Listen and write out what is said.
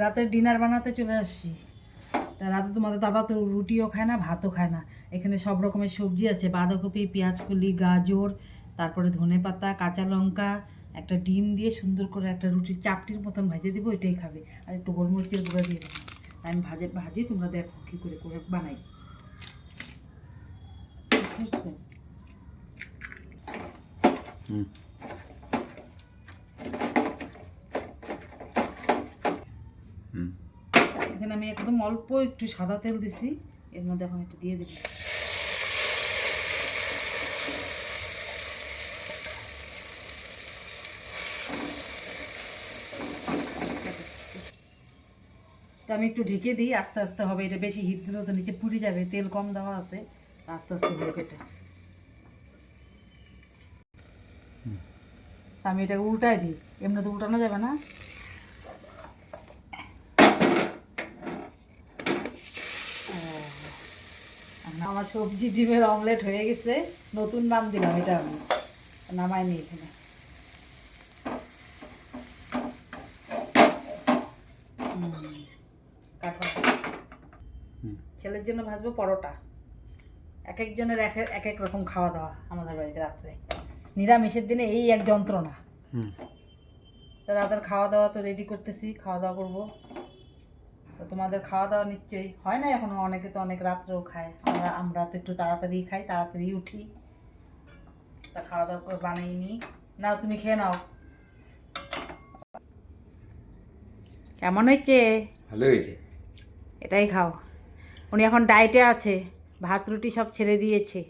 রাতের ডিনার বানাতে চলে আসছি। তা রাতে তোমাদের দাদা তো রুটিও খায় না, ভাতও খায় না। এখানে সব রকমের সবজি আছে, বাঁধাকপি, পেঁয়াজকলি, গাজর, তারপরে ধনেপাতা, কাঁচা লঙ্কা, একটা ডিম দিয়ে সুন্দর করে একটা রুটির চাপটির মতন ভেজে দেবো, এটাই খাবে। আর একটু গোলমরিচের গুঁড়া দিয়ে দেবো। আমি ভাজি তোমরা দেখো কী করে করে বানাই। বুঝছো? এখানে আমি একদম অল্প একটু সাদা তেল দিছি, এর মধ্যে এখন একটু দিয়ে দিবি। তো আমি একটু ঢেকে দিই, আস্তে আস্তে হবে। এটা বেশি হিট দিলে তো নিচে পুড়ে যাবে, তেল কম দেওয়া আছে, আস্তে আস্তে হবে এটা। আমি এটা উল্টাই দিই, এমনি তো উল্টানো যাবে না। আমার সবজি ডিমের অমলেট হয়ে গেছে, নতুন নাম দিলাম এটা, আমি নামাইনি এখানে। ছেলের জন্য ভাজবো পরোটা। এক একজনের এক এক রকম খাওয়া দাওয়া আমাদের বাড়িতে রাত্রে। নিরামিষের দিনে এই এক যন্ত্রণা। তো রাতের খাওয়া দাওয়া তো রেডি করতেছি, খাওয়া দাওয়া করবো। তো তোমাদের খাওয়া দাওয়া নিশ্চয়ই হয় না এখনো, অনেকে তো অনেক রাত্রেও খায়। আমরা তো একটু তাড়াতাড়ি খাই, তাড়াতাড়ি উঠি। তা খাওয়া দাওয়া করে বানিয়ে নিই। নাও তুমি খেয়ে নাও। কেমন হয়েছে? ভালো হয়েছে। এটাই খাও। উনি এখন ডায়েটে আছে, ভাত রুটি সব ছেড়ে দিয়েছে।